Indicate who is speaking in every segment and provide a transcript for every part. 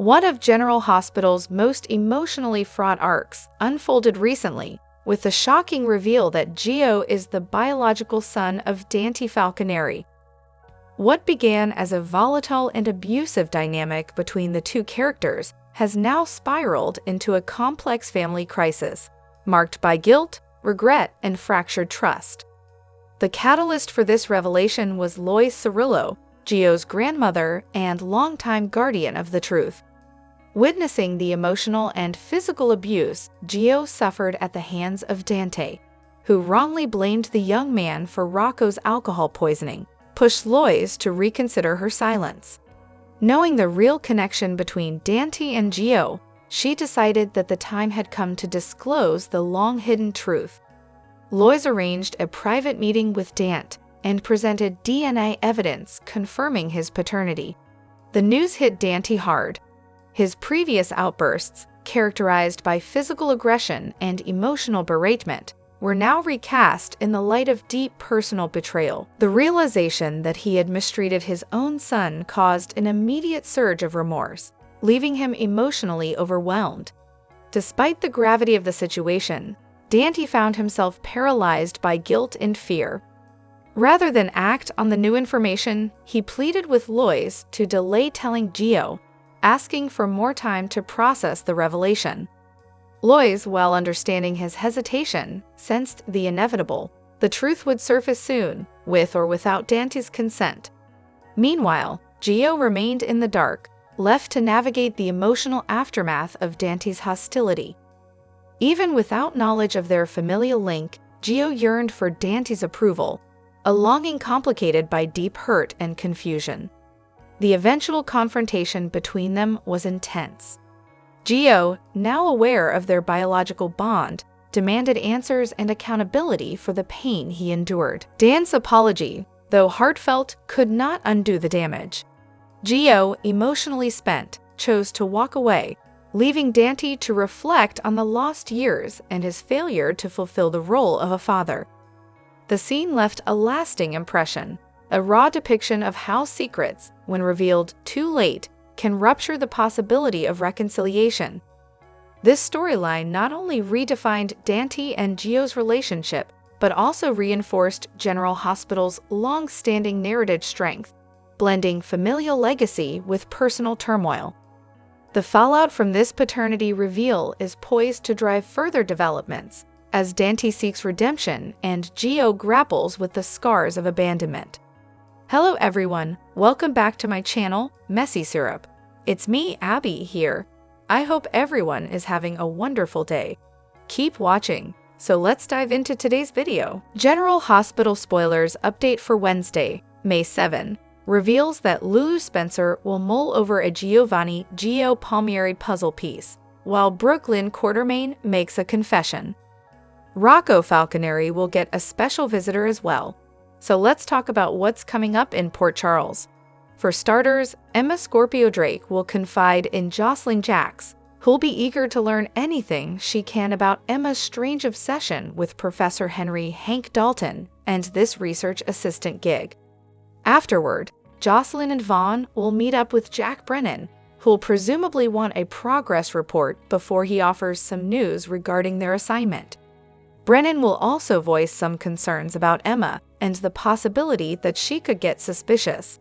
Speaker 1: One of General Hospital's most emotionally fraught arcs unfolded recently, with the shocking reveal that Gio is the biological son of Dante Falconeri. What began as a volatile and abusive dynamic between the two characters has now spiraled into a complex family crisis, marked by guilt, regret, and fractured trust. The catalyst for this revelation was Lois, Gio's grandmother and longtime guardian of the truth. Witnessing the emotional and physical abuse Gio suffered at the hands of Dante, who wrongly blamed the young man for Rocco's alcohol poisoning, pushed Lois to reconsider her silence. Knowing the real connection between Dante and Gio, she decided that the time had come to disclose the long-hidden truth. Lois arranged a private meeting with Dante and presented DNA evidence confirming his paternity. The news hit Dante hard. His previous outbursts, characterized by physical aggression and emotional beratement, were now recast in the light of deep personal betrayal. The realization that he had mistreated his own son caused an immediate surge of remorse, leaving him emotionally overwhelmed. Despite the gravity of the situation, Dante found himself paralyzed by guilt and fear. Rather than act on the new information, he pleaded with Lois to delay telling Gio, asking for more time to process the revelation. Lois, while understanding his hesitation, sensed the inevitable. The truth would surface soon, with or without Dante's consent. Meanwhile, Gio remained in the dark, left to navigate the emotional aftermath of Dante's hostility. Even without knowledge of their familial link, Gio yearned for Dante's approval, a longing complicated by deep hurt and confusion. The eventual confrontation between them was intense. Gio, now aware of their biological bond, demanded answers and accountability for the pain he endured. Dante's apology, though heartfelt, could not undo the damage. Gio, emotionally spent, chose to walk away, leaving Dante to reflect on the lost years and his failure to fulfill the role of a father. The scene left a lasting impression, a raw depiction of how secrets, when revealed too late, can rupture the possibility of reconciliation. This storyline not only redefined Dante and Gio's relationship, but also reinforced General Hospital's long-standing narrative strength, blending familial legacy with personal turmoil. The fallout from this paternity reveal is poised to drive further developments, as Dante seeks redemption and Gio grapples with the scars of abandonment. Hello everyone, welcome back to my channel, Messy Syrup. It's me, Abby, here. I hope everyone is having a wonderful day. Keep watching, so let's dive into today's video. General Hospital spoilers update for Wednesday, May 7, reveals that Lulu Spencer will mull over a Gio Palmieri puzzle piece, while Brooklyn Quartermain makes a confession. Rocco Falconeri will get a special visitor as well. So let's talk about what's coming up in Port Charles. For starters, Emma Scorpio Drake will confide in Jocelyn Jacks, who'll be eager to learn anything she can about Emma's strange obsession with Professor Henry Hank Dalton and this research assistant gig. Afterward, Jocelyn and Vaughn will meet up with Jack Brennan, who'll presumably want a progress report before he offers some news regarding their assignment. Brennan will also voice some concerns about Emma and the possibility that she could get suspicious.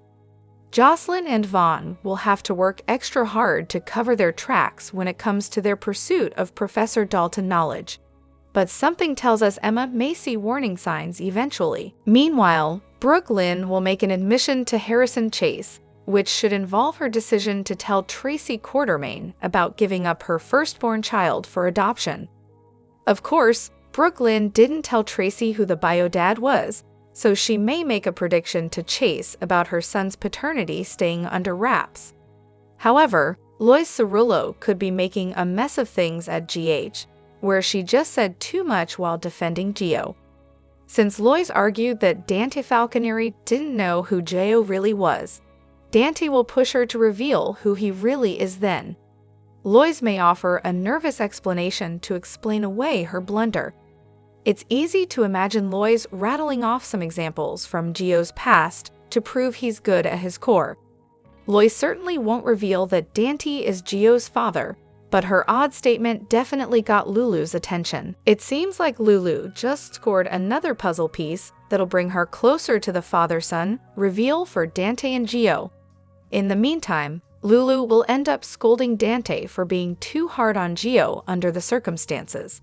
Speaker 1: Jocelyn and Vaughn will have to work extra hard to cover their tracks when it comes to their pursuit of Professor Dalton knowledge. But something tells us Emma may see warning signs eventually. Meanwhile, Brooklyn will make an admission to Harrison Chase, which should involve her decision to tell Tracy Quartermain about giving up her firstborn child for adoption. Of course, Brooklyn didn't tell Tracy who the bio dad was, so she may make a prediction to Chase about her son's paternity staying under wraps. However, Lois could be making a mess of things at GH, where she just said too much while defending Gio. Since Lois argued that Dante Falconeri didn't know who Gio really was, Dante will push her to reveal who he really is then. Lois may offer a nervous explanation to explain away her blunder. It's easy to imagine Lois rattling off some examples from Gio's past to prove he's good at his core. Lois certainly won't reveal that Dante is Gio's father, but her odd statement definitely got Lulu's attention. It seems like Lulu just scored another puzzle piece that'll bring her closer to the father-son reveal for Dante and Gio. In the meantime, Lulu will end up scolding Dante for being too hard on Gio under the circumstances.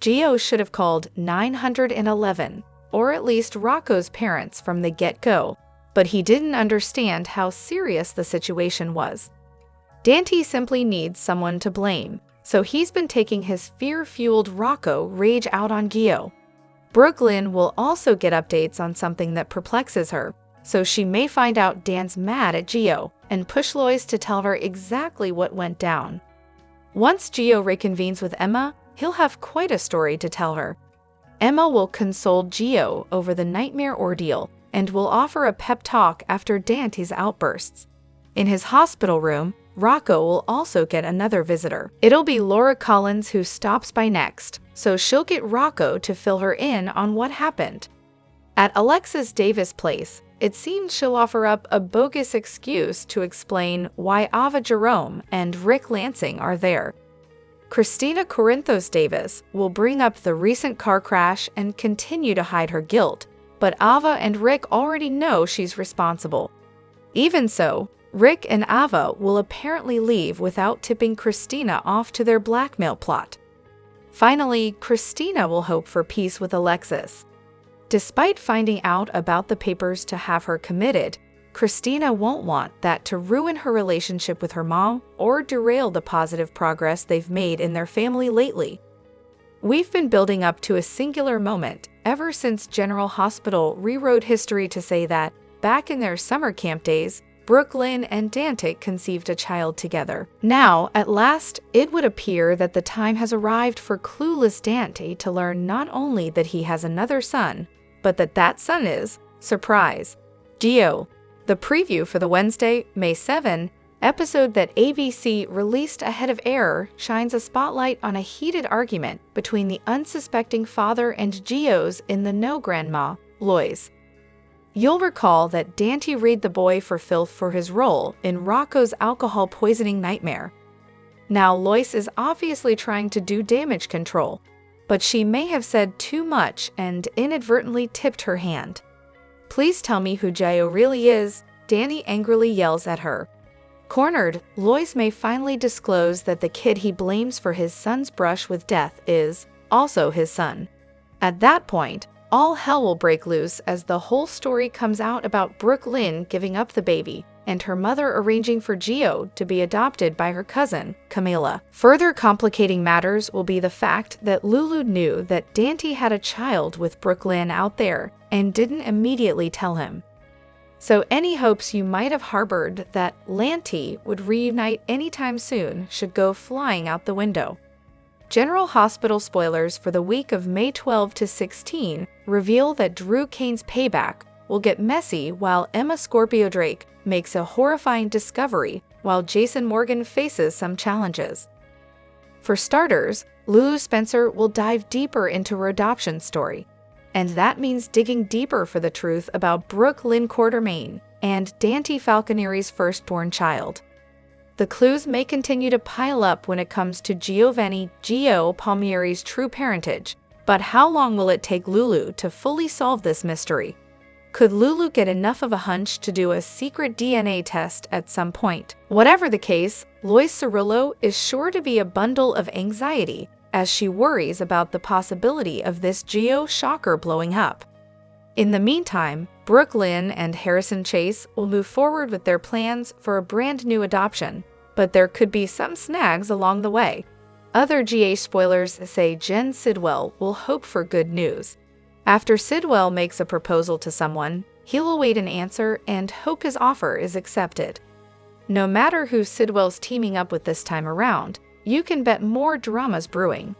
Speaker 1: Gio should have called 911, or at least Rocco's parents from the get-go, but he didn't understand how serious the situation was. Dante simply needs someone to blame, so he's been taking his fear-fueled Rocco rage out on Gio. Brooklyn will also get updates on something that perplexes her, so she may find out Dan's mad at Gio and push Lois to tell her exactly what went down. Once Gio reconvenes with Emma, he'll have quite a story to tell her. Emma will console Gio over the nightmare ordeal and will offer a pep talk after Dante's outbursts. In his hospital room, Rocco will also get another visitor. It'll be Laura Collins who stops by next, so she'll get Rocco to fill her in on what happened. At Alexis Davis' place, it seems she'll offer up a bogus excuse to explain why Ava Jerome and Rick Lansing are there. Christina Corinthos Davis will bring up the recent car crash and continue to hide her guilt, but Ava and Rick already know she's responsible. Even so, Rick and Ava will apparently leave without tipping Christina off to their blackmail plot. Finally, Christina will hope for peace with Alexis. Despite finding out about the papers to have her committed, Christina won't want that to ruin her relationship with her mom or derail the positive progress they've made in their family lately. We've been building up to a singular moment ever since General Hospital rewrote history to say that, back in their summer camp days, Brooklyn and Dante conceived a child together. Now, at last, it would appear that the time has arrived for clueless Dante to learn not only that he has another son, but that that son is, surprise, Gio. The preview for the Wednesday, May 7, episode that ABC released ahead of air shines a spotlight on a heated argument between the unsuspecting father and Gio's in the know grandma, Lois. You'll recall that Dante read the boy for filth for his role in Rocco's alcohol poisoning nightmare. Now Lois is obviously trying to do damage control, but she may have said too much and inadvertently tipped her hand. Please tell me who Gio really is, Danny angrily yells at her. Cornered, Lois may finally disclose that the kid he blames for his son's brush with death is also his son. At that point, all hell will break loose as the whole story comes out about Brooklyn giving up the baby and her mother arranging for Gio to be adopted by her cousin, Camila. Further complicating matters will be the fact that Lulu knew that Dante had a child with Brooklyn out there and didn't immediately tell him. So any hopes you might have harbored that Lanty would reunite anytime soon should go flying out the window. General Hospital spoilers for the week of May 12 to 16 reveal that Drew Kane's payback will get messy while Emma Scorpio Drake makes a horrifying discovery while Jason Morgan faces some challenges. For starters, Lulu Spencer will dive deeper into her adoption story, and that means digging deeper for the truth about Brooke Lynn Quartermain and Dante Falconeri's firstborn child. The clues may continue to pile up when it comes to Giovanni Gio Palmieri's true parentage, but how long will it take Lulu to fully solve this mystery? Could Lulu get enough of a hunch to do a secret DNA test at some point? Whatever the case, Lois Cirillo is sure to be a bundle of anxiety as she worries about the possibility of this Gio shocker blowing up. In the meantime, Brooklyn and Harrison Chase will move forward with their plans for a brand new adoption, but there could be some snags along the way. Other GA spoilers say Jen Sidwell will hope for good news. After Sidwell makes a proposal to someone, he'll await an answer and hope his offer is accepted. No matter who Sidwell's teaming up with this time around, you can bet more drama's brewing.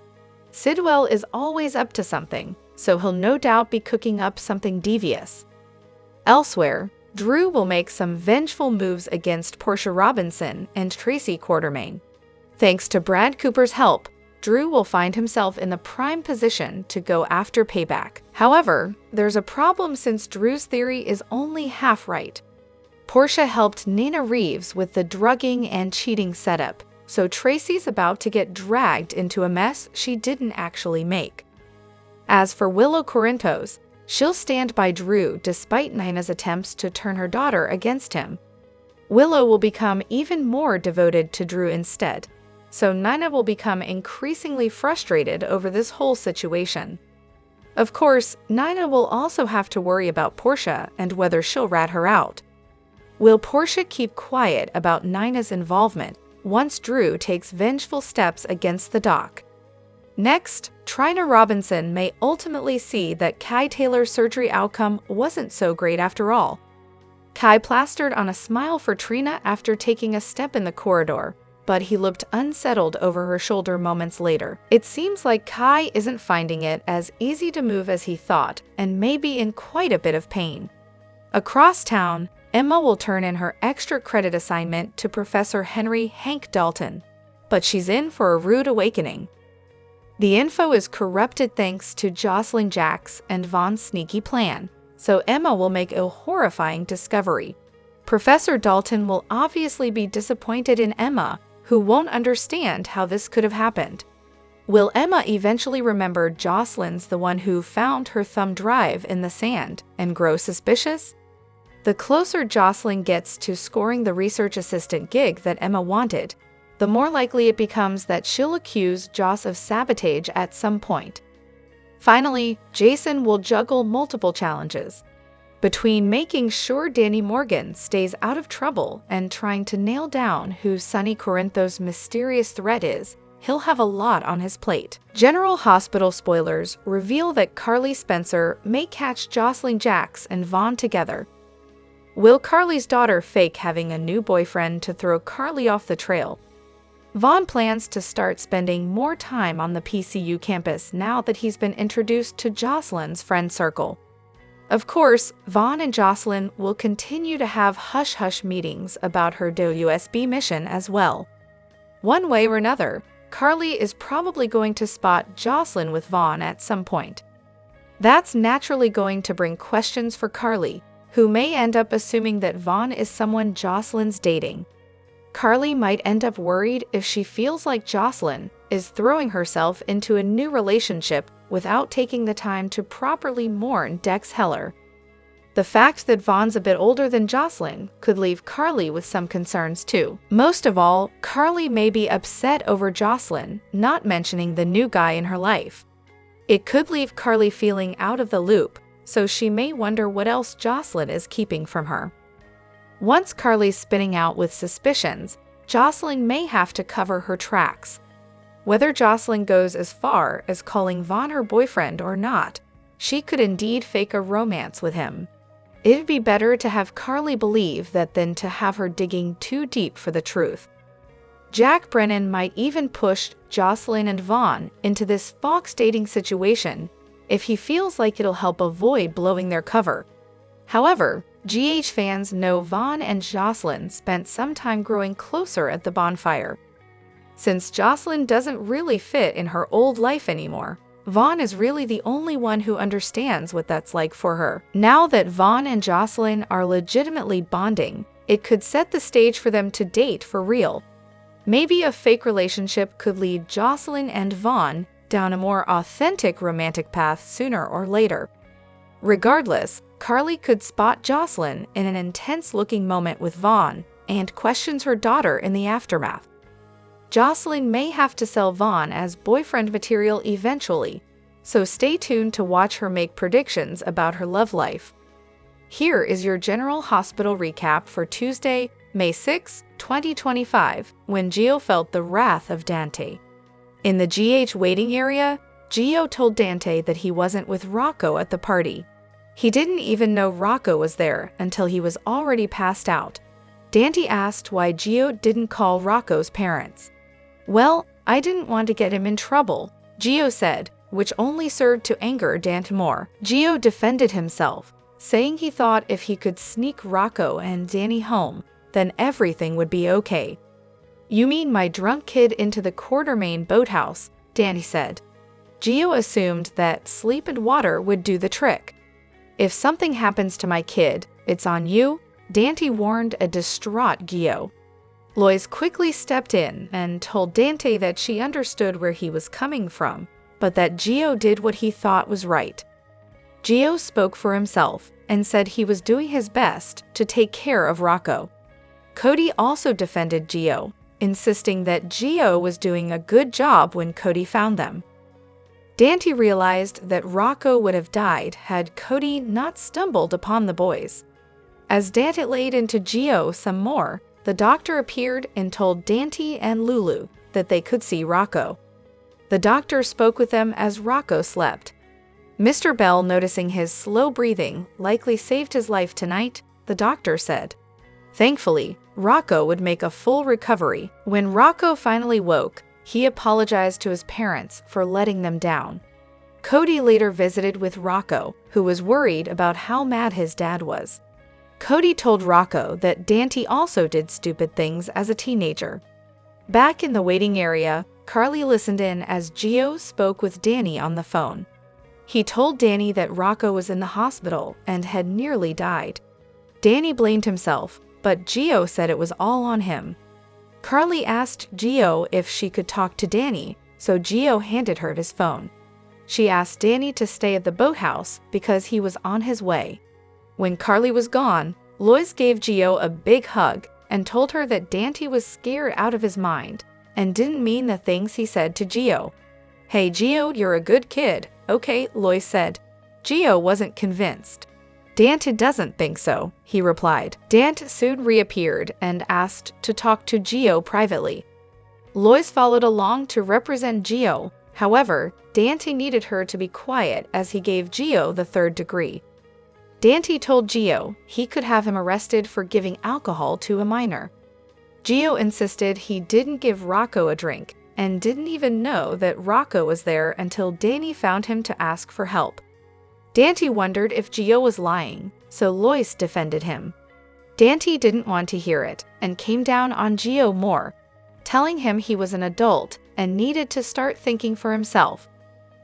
Speaker 1: Sidwell is always up to something, so he'll no doubt be cooking up something devious. Elsewhere, Drew will make some vengeful moves against Portia Robinson and Tracy Quartermain. Thanks to Brad Cooper's help, Drew will find himself in the prime position to go after payback. However, there's a problem since Drew's theory is only half right. Portia helped Nina Reeves with the drugging and cheating setup, so Tracy's about to get dragged into a mess she didn't actually make. As for Willow Corinthos, she'll stand by Drew despite Nina's attempts to turn her daughter against him. Willow will become even more devoted to Drew instead, so Nina will become increasingly frustrated over this whole situation. Of course, Nina will also have to worry about Portia and whether she'll rat her out. Will Portia keep quiet about Nina's involvement once Drew takes vengeful steps against the doc? Next, Trina Robinson may ultimately see that Kai Taylor's surgery outcome wasn't so great after all. Kai plastered on a smile for Trina after taking a step in the corridor, but he looked unsettled over her shoulder moments later. It seems like Kai isn't finding it as easy to move as he thought and may be in quite a bit of pain. Across town, Emma will turn in her extra credit assignment to Professor Henry Hank Dalton, but she's in for a rude awakening. The info is corrupted thanks to Jocelyn Jacks and Vaughn's sneaky plan, so Emma will make a horrifying discovery. Professor Dalton will obviously be disappointed in Emma, who won't understand how this could have happened. Will Emma eventually remember Jocelyn's the one who found her thumb drive in the sand and grow suspicious? The closer Jocelyn gets to scoring the research assistant gig that Emma wanted, the more likely it becomes that she'll accuse Joss of sabotage at some point. Finally, Jason will juggle multiple challenges. Between making sure Danny Morgan stays out of trouble and trying to nail down who Sonny Corinthos' mysterious threat is, he'll have a lot on his plate. General Hospital spoilers reveal that Carly Spencer may catch Jocelyn Jacks and Vaughn together. Will Carly's daughter fake having a new boyfriend to throw Carly off the trail? Vaughn plans to start spending more time on the PCU campus now that he's been introduced to Jocelyn's friend circle. Of course, Vaughn and Jocelyn will continue to have hush-hush meetings about her WSB mission as well. One way or another, Carly is probably going to spot Jocelyn with Vaughn at some point. That's naturally going to bring questions for Carly, who may end up assuming that Vaughn is someone Jocelyn's dating. Carly might end up worried if she feels like Jocelyn is throwing herself into a new relationship without taking the time to properly mourn Dex Heller. The fact that Vaughn's a bit older than Jocelyn could leave Carly with some concerns too. Most of all, Carly may be upset over Jocelyn not mentioning the new guy in her life. It could leave Carly feeling out of the loop, so she may wonder what else Jocelyn is keeping from her. Once Carly's spinning out with suspicions, Jocelyn may have to cover her tracks. Whether Jocelyn goes as far as calling Vaughn her boyfriend or not, she could indeed fake a romance with him. It'd be better to have Carly believe that than to have her digging too deep for the truth. Jack Brennan might even push Jocelyn and Vaughn into this Fox dating situation if he feels like it'll help avoid blowing their cover. However, GH fans know Vaughn and Jocelyn spent some time growing closer at the bonfire. Since Jocelyn doesn't really fit in her old life anymore, Vaughn is really the only one who understands what that's like for her. Now that Vaughn and Jocelyn are legitimately bonding, it could set the stage for them to date for real. Maybe a fake relationship could lead Jocelyn and Vaughn down a more authentic romantic path sooner or later. Regardless, Carly could spot Jocelyn in an intense-looking moment with Vaughn and questions her daughter in the aftermath. Jocelyn may have to sell Vaughn as boyfriend material eventually, so stay tuned to watch her make predictions about her love life. Here is your General Hospital recap for Tuesday, May 6, 2025, when Gio felt the wrath of Dante. In the GH waiting area, Gio told Dante that he wasn't with Rocco at the party. He didn't even know Rocco was there until he was already passed out. Dante asked why Gio didn't call Rocco's parents. "Well, I didn't want to get him in trouble," Gio said, which only served to anger Dante more. Gio defended himself, saying he thought if he could sneak Rocco and Danny home, then everything would be okay. "You mean my drunk kid into the Quartermain boathouse," Dante said. Gio assumed that sleep and water would do the trick. "If something happens to my kid, it's on you," Dante warned a distraught Gio. Lois quickly stepped in and told Dante that she understood where he was coming from, but that Gio did what he thought was right. Gio spoke for himself and said he was doing his best to take care of Rocco. Cody also defended Gio, insisting that Gio was doing a good job when Cody found them. Dante realized that Rocco would have died had Cody not stumbled upon the boys. As Dante laid into Gio some more, the doctor appeared and told Dante and Lulu that they could see Rocco. The doctor spoke with them as Rocco slept. Mr. Bell, noticing his slow breathing, likely saved his life tonight, the doctor said. Thankfully, Rocco would make a full recovery. When Rocco finally woke, he apologized to his parents for letting them down. Cody later visited with Rocco, who was worried about how mad his dad was. Cody told Rocco that Dante also did stupid things as a teenager. Back in the waiting area, Carly listened in as Gio spoke with Danny on the phone. He told Danny that Rocco was in the hospital and had nearly died. Danny blamed himself, but Gio said it was all on him. Carly asked Gio if she could talk to Danny, so Gio handed her his phone. She asked Danny to stay at the boathouse because he was on his way. When Carly was gone, Lois gave Gio a big hug and told her that Dante was scared out of his mind and didn't mean the things he said to Gio. Hey Gio, you're a good kid, okay, Lois said. Gio wasn't convinced. Dante doesn't think so, he replied. Dante soon reappeared and asked to talk to Gio privately. Lois followed along to represent Gio. However, Dante needed her to be quiet as he gave Gio the 3rd degree. Dante told Gio he could have him arrested for giving alcohol to a minor. Gio insisted he didn't give Rocco a drink and didn't even know that Rocco was there until Danny found him to ask for help. Dante wondered if Gio was lying, so Lois defended him. Dante didn't want to hear it and came down on Gio more, telling him he was an adult and needed to start thinking for himself.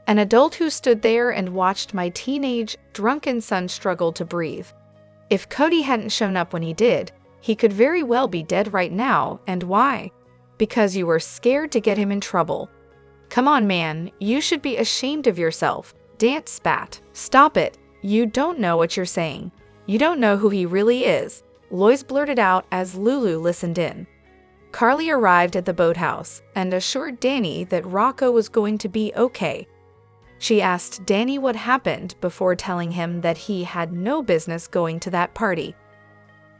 Speaker 1: An adult who stood there and watched my teenage, drunken son struggle to breathe. If Cody hadn't shown up when he did, he could very well be dead right now, and why? Because you were scared to get him in trouble. Come on, man, you should be ashamed of yourself, Dante spat. Stop it, you don't know what you're saying. You don't know who he really is, Lois blurted out as Lulu listened in. Carly arrived at the boathouse and assured Danny that Rocco was going to be okay. She asked Danny what happened before telling him that he had no business going to that party.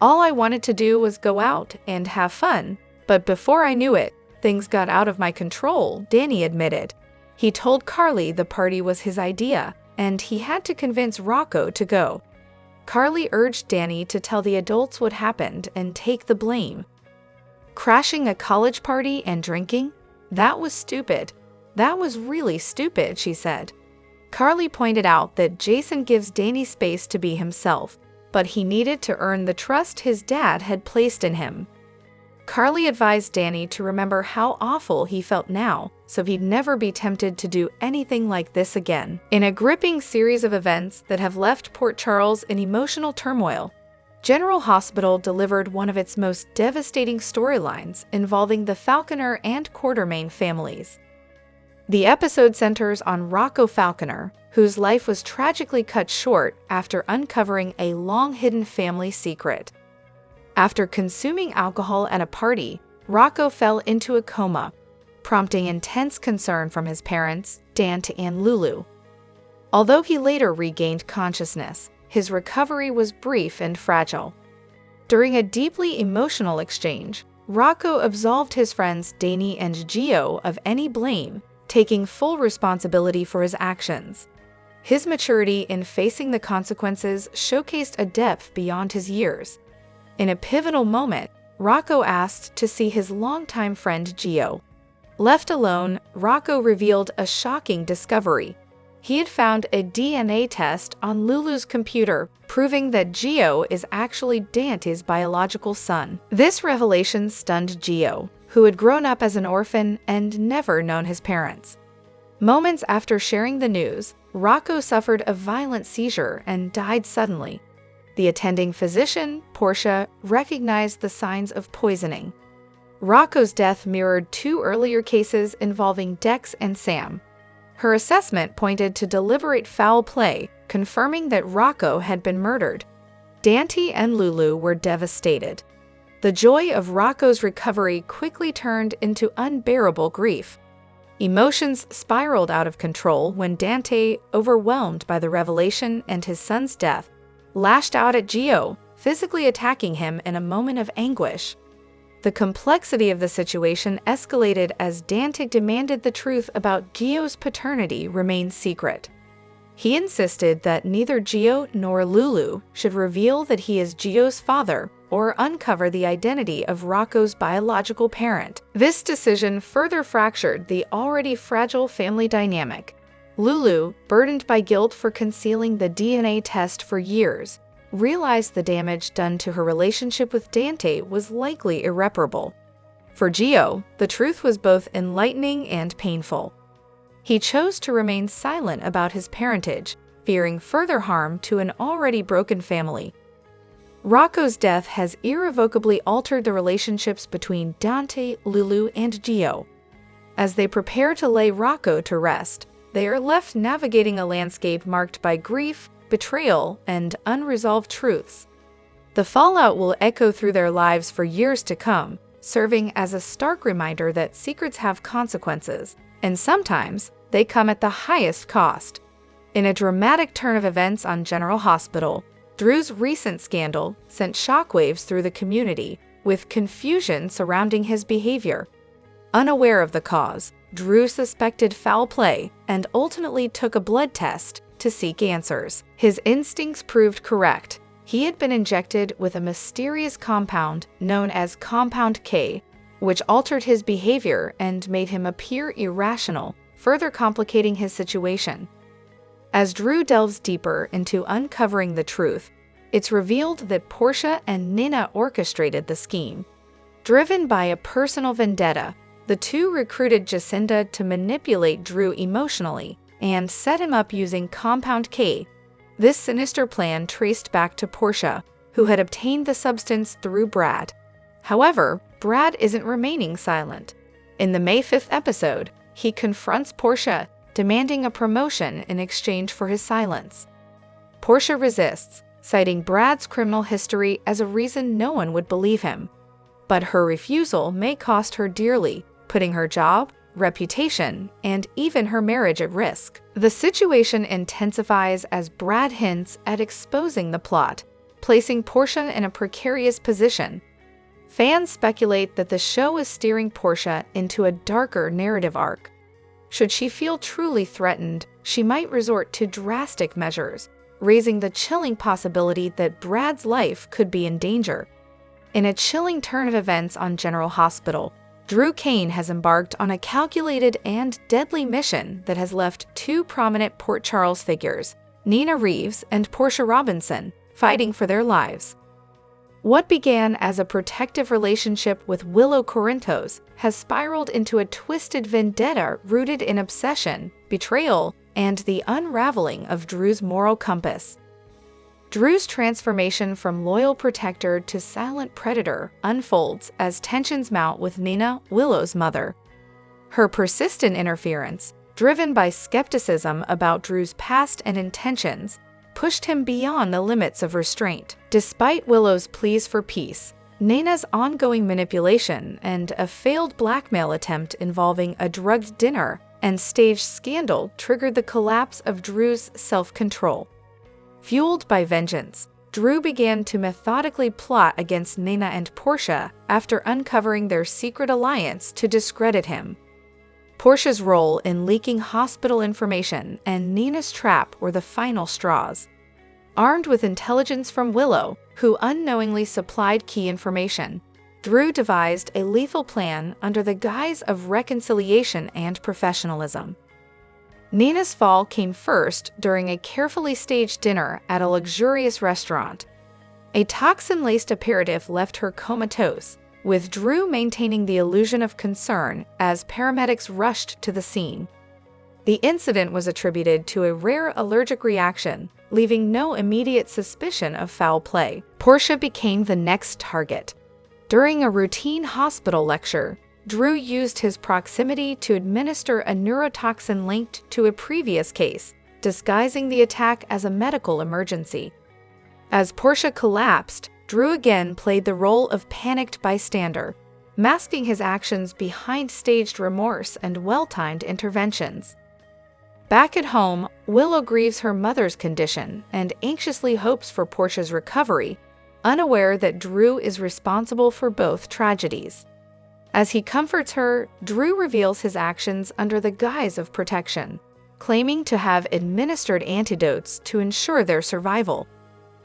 Speaker 1: All I wanted to do was go out and have fun, but before I knew it, things got out of my control, Danny admitted. He told Carly the party was his idea, and he had to convince Rocco to go. Carly urged Danny to tell the adults what happened and take the blame. Crashing a college party and drinking? That was stupid. That was really stupid, she said. Carly pointed out that Jason gives Danny space to be himself, but he needed to earn the trust his dad had placed in him. Carly advised Danny to remember how awful he felt now, so he'd never be tempted to do anything like this again. In a gripping series of events that have left Port Charles in emotional turmoil, General Hospital delivered one of its most devastating storylines involving the Falconer and Quartermain families. The episode centers on Rocco Falconer, whose life was tragically cut short after uncovering a long-hidden family secret. After consuming alcohol at a party, Rocco fell into a coma, prompting intense concern from his parents, Dante and Lulu. Although he later regained consciousness, his recovery was brief and fragile. During a deeply emotional exchange, Rocco absolved his friends Danny and Gio of any blame, taking full responsibility for his actions. His maturity in facing the consequences showcased a depth beyond his years. In a pivotal moment, Rocco asked to see his longtime friend Gio. Left alone, Rocco revealed a shocking discovery. He had found a DNA test on Lulu's computer, proving that Gio is actually Dante's biological son. This revelation stunned Gio, who had grown up as an orphan and never known his parents. Moments after sharing the news, Rocco suffered a violent seizure and died suddenly. The attending physician, Portia, recognized the signs of poisoning. Rocco's death mirrored 2 earlier cases involving Dex and Sam. Her assessment pointed to deliberate foul play, confirming that Rocco had been murdered. Dante and Lulu were devastated. The joy of Rocco's recovery quickly turned into unbearable grief. Emotions spiraled out of control when Dante, overwhelmed by the revelation and his son's death, lashed out at Gio, physically attacking him in a moment of anguish. The complexity of the situation escalated as Dante demanded the truth about Gio's paternity remain secret. He insisted that neither Gio nor Lulu should reveal that he is Gio's father or uncover the identity of Rocco's biological parent. This decision further fractured the already fragile family dynamic. Lulu, burdened by guilt for concealing the DNA test for years, realized the damage done to her relationship with Dante was likely irreparable. For Gio, the truth was both enlightening and painful. He chose to remain silent about his parentage, fearing further harm to an already broken family. Rocco's death has irrevocably altered the relationships between Dante, Lulu, and Gio. As they prepare to lay Rocco to rest, they are left navigating a landscape marked by grief, betrayal, and unresolved truths. The fallout will echo through their lives for years to come, serving as a stark reminder that secrets have consequences, and sometimes they come at the highest cost. In a dramatic turn of events on General Hospital, Drew's recent scandal sent shockwaves through the community, with confusion surrounding his behavior. Unaware of the cause, Drew suspected foul play and ultimately took a blood test to seek answers. His instincts proved correct. He had been injected with a mysterious compound known as Compound K, which altered his behavior and made him appear irrational, further complicating his situation. As Drew delves deeper into uncovering the truth, it's revealed that Portia and Nina orchestrated the scheme. Driven by a personal vendetta, the two recruited Jacinda to manipulate Drew emotionally and set him up using Compound K. This sinister plan traced back to Portia, who had obtained the substance through Brad. However, Brad isn't remaining silent. In the May 5th episode, he confronts Portia, demanding a promotion in exchange for his silence. Portia resists, citing Brad's criminal history as a reason no one would believe him. But her refusal may cost her dearly, putting her job, reputation, and even her marriage at risk. The situation intensifies as Brad hints at exposing the plot, placing Portia in a precarious position. Fans speculate that the show is steering Portia into a darker narrative arc. Should she feel truly threatened, she might resort to drastic measures, raising the chilling possibility that Brad's life could be in danger. In a chilling turn of events on General Hospital, Drew Kane has embarked on a calculated and deadly mission that has left 2 prominent Port Charles figures, Nina Reeves and Portia Robinson, fighting for their lives. What began as a protective relationship with Willow Corinthos has spiraled into a twisted vendetta rooted in obsession, betrayal, and the unraveling of Drew's moral compass. Drew's transformation from loyal protector to silent predator unfolds as tensions mount with Nina, Willow's mother. Her persistent interference, driven by skepticism about Drew's past and intentions, pushed him beyond the limits of restraint. Despite Willow's pleas for peace, Nina's ongoing manipulation and a failed blackmail attempt involving a drugged dinner and staged scandal triggered the collapse of Drew's self-control. Fueled by vengeance, Drew began to methodically plot against Nina and Portia after uncovering their secret alliance to discredit him. Portia's role in leaking hospital information and Nina's trap were the final straws. Armed with intelligence from Willow, who unknowingly supplied key information, Drew devised a lethal plan under the guise of reconciliation and professionalism. Nina's fall came first during a carefully staged dinner at a luxurious restaurant. A toxin-laced aperitif left her comatose, with Drew maintaining the illusion of concern as paramedics rushed to the scene. The incident was attributed to a rare allergic reaction, leaving no immediate suspicion of foul play. Portia became the next target. During a routine hospital lecture, Drew used his proximity to administer a neurotoxin linked to a previous case, disguising the attack as a medical emergency. As Portia collapsed, Drew again played the role of panicked bystander, masking his actions behind staged remorse and well-timed interventions. Back at home, Willow grieves her mother's condition and anxiously hopes for Portia's recovery, unaware that Drew is responsible for both tragedies. As he comforts her, Drew reveals his actions under the guise of protection, claiming to have administered antidotes to ensure their survival.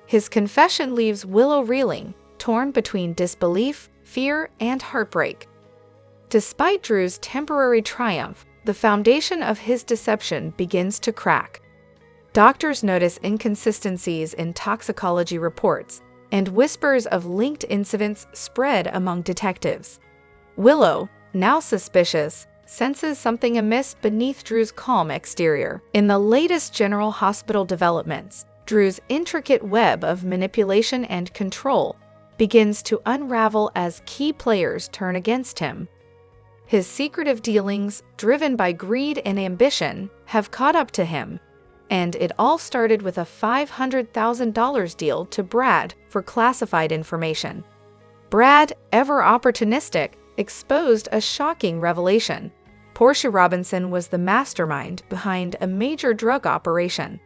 Speaker 1: His confession leaves Willow reeling, torn between disbelief, fear, and heartbreak. Despite Drew's temporary triumph, the foundation of his deception begins to crack. Doctors notice inconsistencies in toxicology reports, and whispers of linked incidents spread among detectives. Willow, now suspicious, senses something amiss beneath Drew's calm exterior. In the latest General Hospital developments, Drew's intricate web of manipulation and control begins to unravel as key players turn against him. His secretive dealings, driven by greed and ambition, have caught up to him, and it all started with a $500,000 deal to Brad for classified information. Brad, ever opportunistic, exposed a shocking revelation. Portia Robinson was the mastermind behind a major drug operation.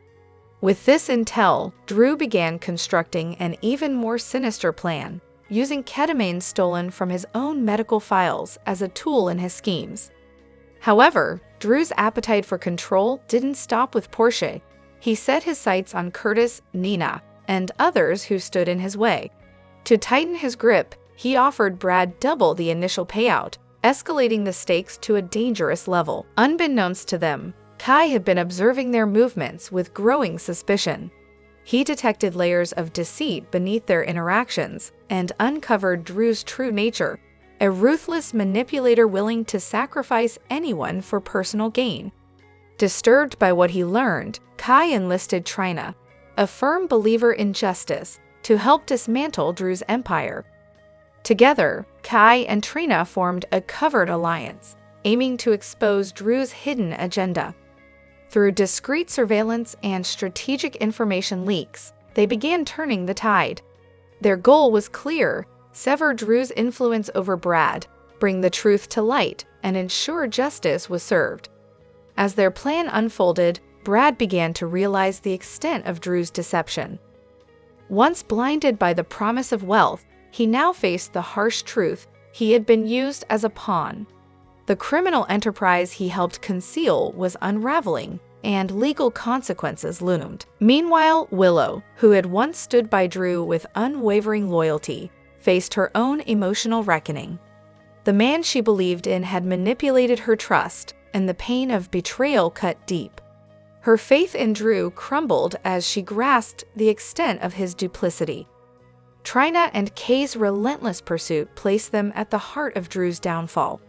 Speaker 1: With this intel, Drew began constructing an even more sinister plan, using ketamine stolen from his own medical files as a tool in his schemes. However, Drew's appetite for control didn't stop with Portia. He set his sights on Curtis, Nina, and others who stood in his way. To tighten his grip, he offered Brad double the initial payout, escalating the stakes to a dangerous level. Unbeknownst to them, Kai had been observing their movements with growing suspicion. He detected layers of deceit beneath their interactions and uncovered Drew's true nature, a ruthless manipulator willing to sacrifice anyone for personal gain. Disturbed by what he learned, Kai enlisted Trina, a firm believer in justice, to help dismantle Drew's empire. Together, Kai and Trina formed a covert alliance, aiming to expose Drew's hidden agenda. Through discreet surveillance and strategic information leaks, they began turning the tide. Their goal was clear: sever Drew's influence over Brad, bring the truth to light, and ensure justice was served. As their plan unfolded, Brad began to realize the extent of Drew's deception. Once blinded by the promise of wealth, he now faced the harsh truth: he had been used as a pawn. The criminal enterprise he helped conceal was unraveling, and legal consequences loomed. Meanwhile, Willow, who had once stood by Drew with unwavering loyalty, faced her own emotional reckoning. The man she believed in had manipulated her trust, and the pain of betrayal cut deep. Her faith in Drew crumbled as she grasped the extent of his duplicity. Trina and Kay's relentless pursuit placed them at the heart of Drew's downfall.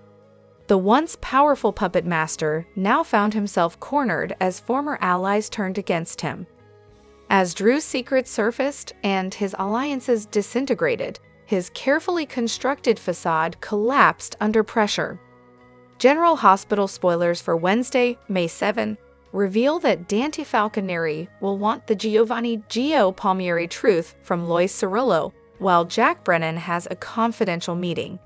Speaker 1: The once powerful puppet master now found himself cornered as former allies turned against him. As Drew's secrets surfaced and his alliances disintegrated, his carefully constructed facade collapsed under pressure. General Hospital spoilers for Wednesday, May 7, reveal that Dante Falconeri will want the Giovanni Gio Palmieri truth from Lois Cirillo, while Jack Brennan has a confidential meeting.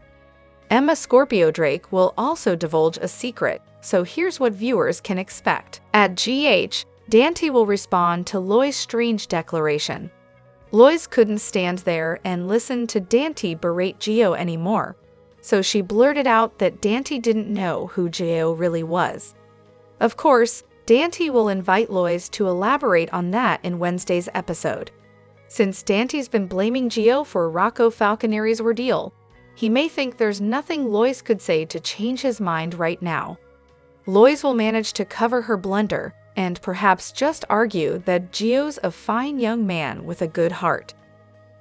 Speaker 1: Emma Scorpio Drake will also divulge a secret, so here's what viewers can expect. At GH, Dante will respond to Lois' strange declaration. Lois couldn't stand there and listen to Dante berate Gio anymore, so she blurted out that Dante didn't know who Gio really was. Of course, Dante will invite Lois to elaborate on that in Wednesday's episode. Since Dante's been blaming Gio for Rocco Falconeri's ordeal, he may think there's nothing Lois could say to change his mind right now. Lois will manage to cover her blunder and perhaps just argue that Gio's a fine young man with a good heart.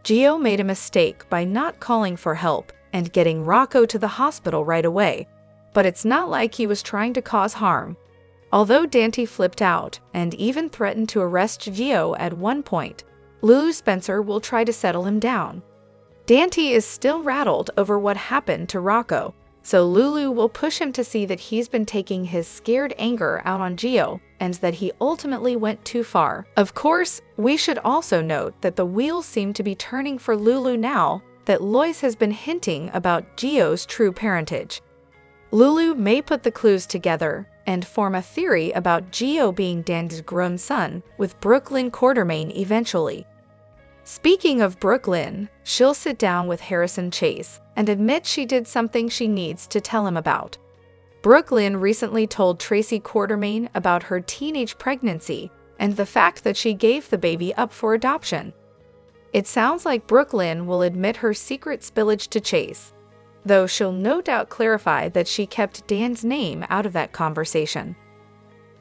Speaker 1: Gio made a mistake by not calling for help and getting Rocco to the hospital right away, but it's not like he was trying to cause harm. Although Dante flipped out and even threatened to arrest Gio at one point, Lulu Spencer will try to settle him down. Dante is still rattled over what happened to Rocco, so Lulu will push him to see that he's been taking his scared anger out on Gio and that he ultimately went too far. Of course, we should also note that the wheels seem to be turning for Lulu now that Lois has been hinting about Gio's true parentage. Lulu may put the clues together and form a theory about Gio being Dante's grown son with Brooklyn Quartermain eventually. Speaking of Brooklyn, she'll sit down with Harrison Chase and admit she did something she needs to tell him about. Brooklyn recently told Tracy Quartermain about her teenage pregnancy and the fact that she gave the baby up for adoption. It sounds like Brooklyn will admit her secret spillage to Chase, though she'll no doubt clarify that she kept Dan's name out of that conversation.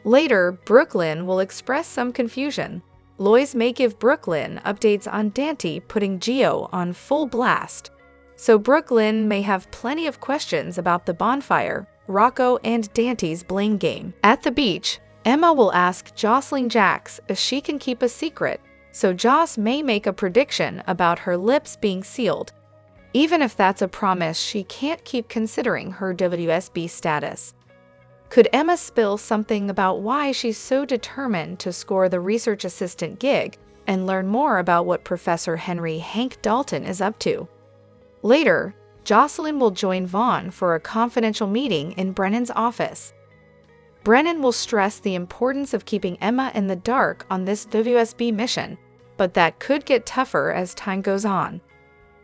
Speaker 1: Later, Brooklyn will express some confusion. Lois may give Brooklyn updates on Dante putting Gio on full blast, so Brooklyn may have plenty of questions about the bonfire, Rocco, and Dante's blame game. At the beach, Emma will ask Jocelyn Jax if she can keep a secret, so Joss may make a prediction about her lips being sealed, even if that's a promise she can't keep considering her WSB status. Could Emma spill something about why she's so determined to score the research assistant gig and learn more about what Professor Henry Hank Dalton is up to? Later, Jocelyn will join Vaughn for a confidential meeting in Brennan's office. Brennan will stress the importance of keeping Emma in the dark on this WSB mission, but that could get tougher as time goes on.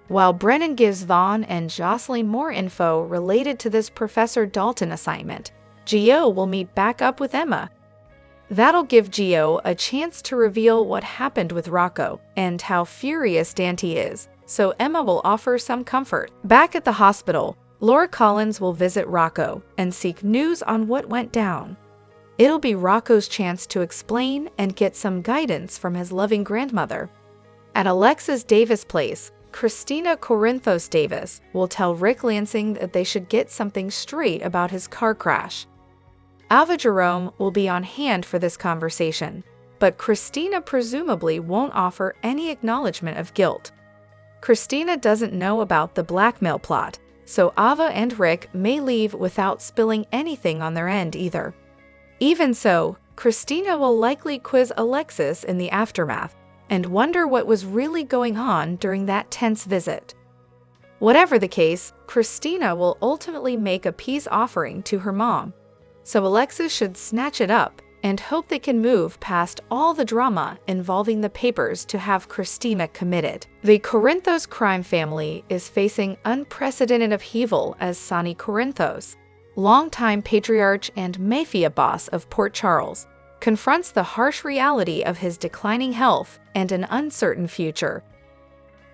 Speaker 1: While Brennan gives Vaughn and Jocelyn more info related to this Professor Dalton assignment, Gio will meet back up with Emma. That'll give Gio a chance to reveal what happened with Rocco and how furious Dante is, so Emma will offer some comfort. Back at the hospital, Laura Collins will visit Rocco and seek news on what went down. It'll be Rocco's chance to explain and get some guidance from his loving grandmother. At Alexis Davis' place, Christina Corinthos Davis will tell Rick Lansing that they should get something straight about his car crash. Ava Jerome will be on hand for this conversation, but Christina presumably won't offer any acknowledgement of guilt. Christina doesn't know about the blackmail plot, so Ava and Rick may leave without spilling anything on their end either. Even so, Christina will likely quiz Alexis in the aftermath and wonder what was really going on during that tense visit. Whatever the case, Christina will ultimately make a peace offering to her mom, so Alexis should snatch it up and hope they can move past all the drama involving the papers to have Christina committed. The Corinthos crime family is facing unprecedented upheaval as Sonny Corinthos, longtime patriarch and mafia boss of Port Charles, confronts the harsh reality of his declining health and an uncertain future.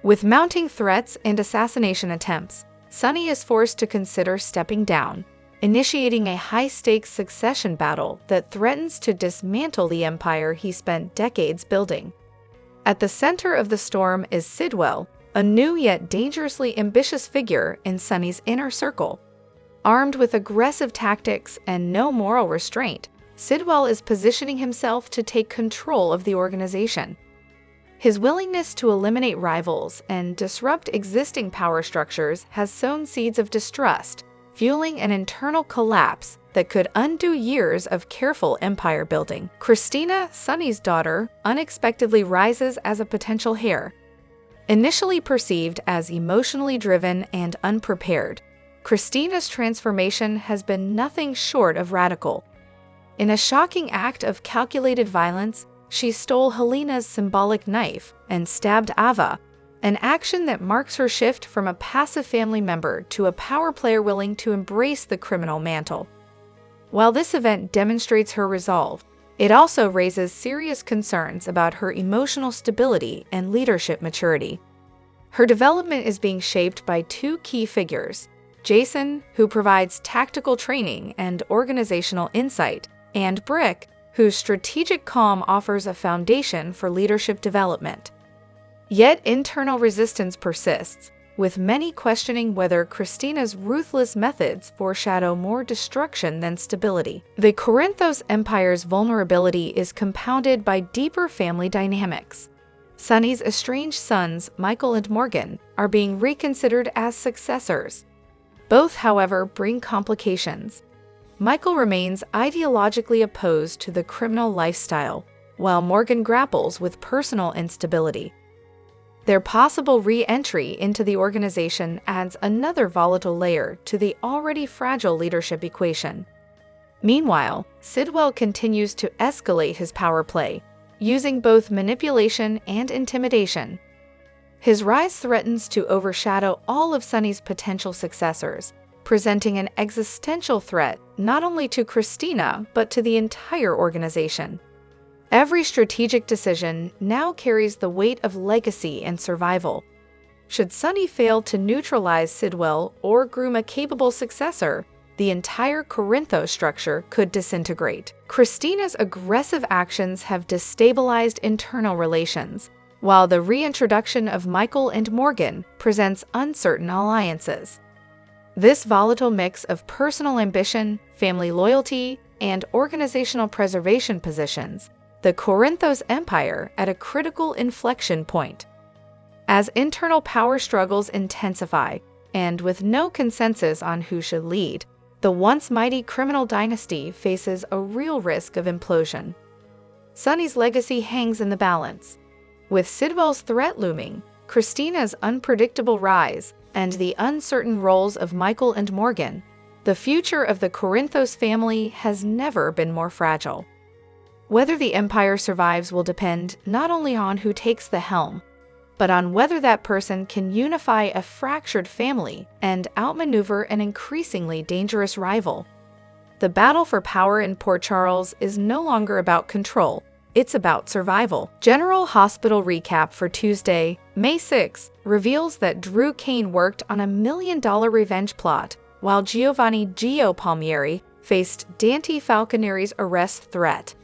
Speaker 1: With mounting threats and assassination attempts, Sonny is forced to consider stepping down, initiating a high-stakes succession battle that threatens to dismantle the empire he spent decades building. At the center of the storm is Sidwell, a new yet dangerously ambitious figure in Sonny's inner circle. Armed with aggressive tactics and no moral restraint, Sidwell is positioning himself to take control of the organization. His willingness to eliminate rivals and disrupt existing power structures has sown seeds of distrust, fueling an internal collapse that could undo years of careful empire building. Christina, Sonny's daughter, unexpectedly rises as a potential heir. Initially perceived as emotionally driven and unprepared, Christina's transformation has been nothing short of radical. In a shocking act of calculated violence, she stole Helena's symbolic knife and stabbed Ava, an action that marks her shift from a passive family member to a power player willing to embrace the criminal mantle. While this event demonstrates her resolve, it also raises serious concerns about her emotional stability and leadership maturity. Her development is being shaped by two key figures: Jason, who provides tactical training and organizational insight, and Brick, whose strategic calm offers a foundation for leadership development. Yet internal resistance persists, with many questioning whether Christina's ruthless methods foreshadow more destruction than stability. The Corinthos Empire's vulnerability is compounded by deeper family dynamics. Sonny's estranged sons, Michael and Morgan, are being reconsidered as successors. Both, however, bring complications. Michael remains ideologically opposed to the criminal lifestyle, while Morgan grapples with personal instability. Their possible re-entry into the organization adds another volatile layer to the already fragile leadership equation. Meanwhile, Sidwell continues to escalate his power play, using both manipulation and intimidation. His rise threatens to overshadow all of Sonny's potential successors, presenting an existential threat not only to Christina but to the entire organization. Every strategic decision now carries the weight of legacy and survival. Should Sonny fail to neutralize Sidwell or groom a capable successor, the entire Corinthos structure could disintegrate. Christina's aggressive actions have destabilized internal relations, while the reintroduction of Michael and Morgan presents uncertain alliances. This volatile mix of personal ambition, family loyalty, and organizational preservation positions the Corinthos Empire at a critical inflection point. As internal power struggles intensify, and with no consensus on who should lead, the once mighty criminal dynasty faces a real risk of implosion. Sonny's legacy hangs in the balance. With Sidwell's threat looming, Christina's unpredictable rise, and the uncertain roles of Michael and Morgan, the future of the Corinthos family has never been more fragile. Whether the empire survives will depend not only on who takes the helm, but on whether that person can unify a fractured family and outmaneuver an increasingly dangerous rival. The battle for power in Port Charles is no longer about control, it's about survival. General Hospital recap for Tuesday, May 6, reveals that Drew Kane worked on $1 million revenge plot, while Giovanni Gio Palmieri faced Dante Falconeri's arrest threat.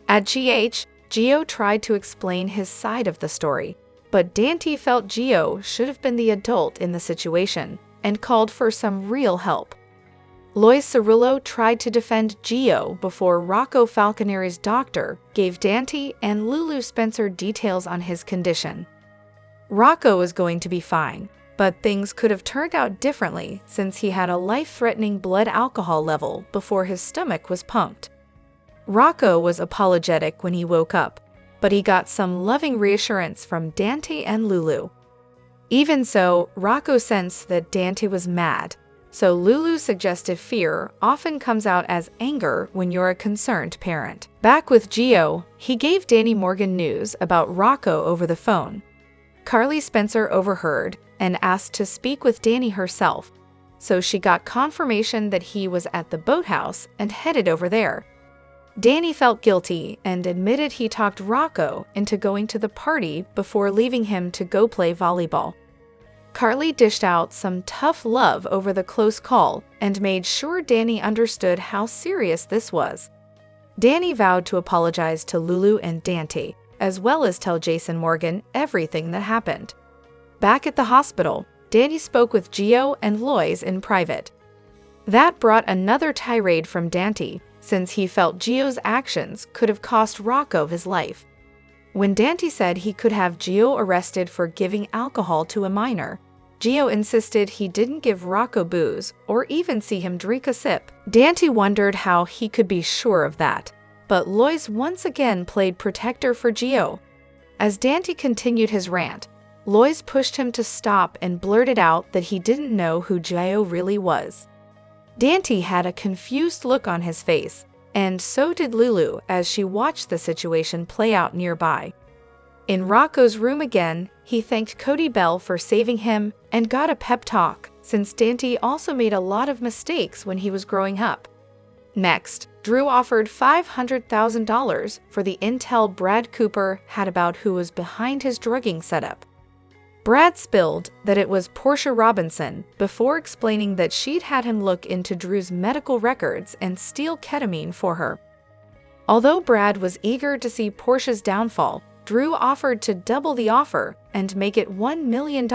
Speaker 1: At GH, Gio tried to explain his side of the story, but Dante felt Gio should have been the adult in the situation and called for some real help. Lois Cerullo tried to defend Gio before Rocco Falconeri's doctor gave Dante and Lulu Spencer details on his condition. Rocco was going to be fine, but things could have turned out differently since he had a life-threatening blood alcohol level before his stomach was pumped. Rocco was apologetic when he woke up, but he got some loving reassurance from Dante and Lulu. Even so, Rocco sensed that Dante was mad, so Lulu's suggestive fear often comes out as anger when you're a concerned parent. Back with Gio, he gave Danny Morgan news about Rocco over the phone. Carly Spencer overheard and asked to speak with Danny herself, so she got confirmation that he was at the boathouse and headed over there. Danny felt guilty and admitted he talked Rocco into going to the party before leaving him to go play volleyball. Carly dished out some tough love over the close call and made sure Danny understood how serious this was. Danny vowed to apologize to Lulu and Dante, as well as tell Jason Morgan everything that happened. Back at the hospital, Danny spoke with Gio and Lois in private. That brought another tirade from Dante, since he felt Gio's actions could have cost Rocco his life. When Dante said he could have Gio arrested for giving alcohol to a minor, Gio insisted he didn't give Rocco booze or even see him drink a sip. Dante wondered how he could be sure of that, but Lois once again played protector for Gio. As Dante continued his rant, Lois pushed him to stop and blurted out that he didn't know who Gio really was. Dante had a confused look on his face, and so did Lulu as she watched the situation play out nearby. In Rocco's room again, he thanked Cody Bell for saving him and got a pep talk, since Dante also made a lot of mistakes when he was growing up. Next, Drew offered $500,000 for the intel Brad Cooper had about who was behind his drugging setup. Brad spilled that it was Portia Robinson before explaining that she'd had him look into Drew's medical records and steal ketamine for her. Although Brad was eager to see Portia's downfall, Drew offered to double the offer and make it $1 million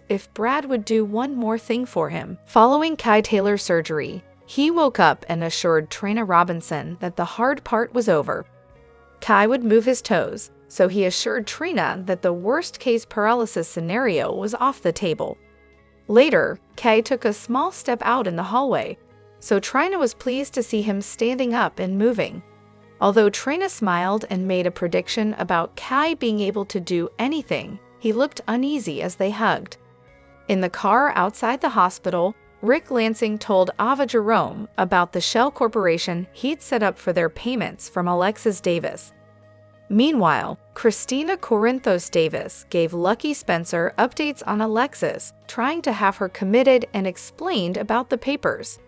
Speaker 1: if Brad would do one more thing for him. Following Kai Taylor's surgery, he woke up and assured Trina Robinson that the hard part was over. Kai would move his toes, so he assured Trina that the worst-case paralysis scenario was off the table. Later, Kai took a small step out in the hallway, so Trina was pleased to see him standing up and moving. Although Trina smiled and made a prediction about Kai being able to do anything, he looked uneasy as they hugged. In the car outside the hospital, Rick Lansing told Ava Jerome about the shell corporation he'd set up for their payments from Alexis Davis. Meanwhile, Christina Corinthos Davis gave Lucky Spencer updates on Alexis, trying to have her committed and explained about the papers.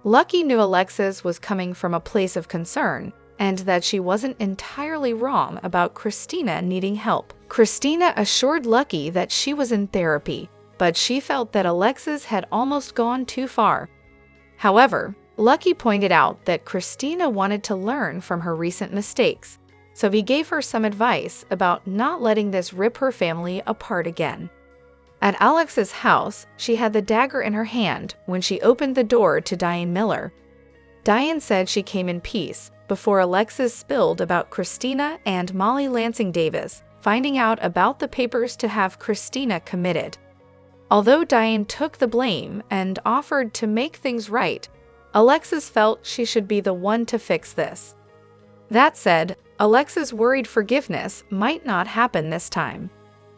Speaker 1: Lucky knew Alexis was coming from a place of concern, and that she wasn't entirely wrong about Christina needing help. Christina assured Lucky that she was in therapy, but she felt that Alexis had almost gone too far. However, Lucky pointed out that Christina wanted to learn from her recent mistakes, so he gave her some advice about not letting this rip her family apart again. At Alex's house, she had the dagger in her hand when she opened the door to Diane Miller. Diane said she came in peace before Alexis spilled about Christina and Molly Lansing Davis finding out about the papers to have Christina committed. Although Diane took the blame and offered to make things right, Alexis felt she should be the one to fix this. That said, Alexis worried forgiveness might not happen this time.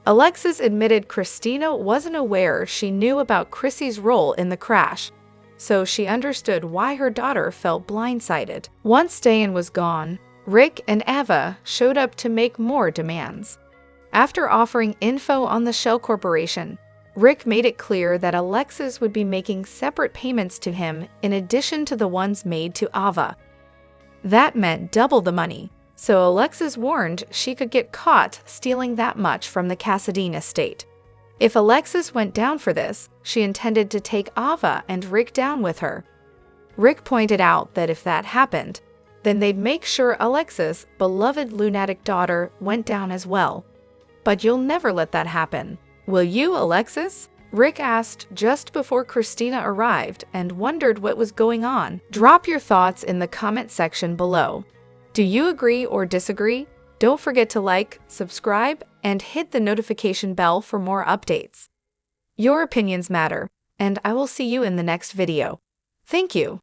Speaker 1: Alexis admitted Christina wasn't aware she knew about Chrissy's role in the crash, so she understood why her daughter felt blindsided. Once Diane was gone, Rick and Ava showed up to make more demands. After offering info on the Shell Corporation, Rick made it clear that Alexis would be making separate payments to him in addition to the ones made to Ava. That meant double the money, so Alexis warned she could get caught stealing that much from the Cassadine estate. If Alexis went down for this, she intended to take Ava and Rick down with her. Rick pointed out that if that happened, then they'd make sure Alexis' beloved lunatic daughter went down as well. But you'll never let that happen, will you, Alexis? Rick asked just before Christina arrived and wondered what was going on. Drop your thoughts in the comment section below. Do you agree or disagree? Don't forget to like, subscribe, and hit the notification bell for more updates. Your opinions matter, and I will see you in the next video. Thank you.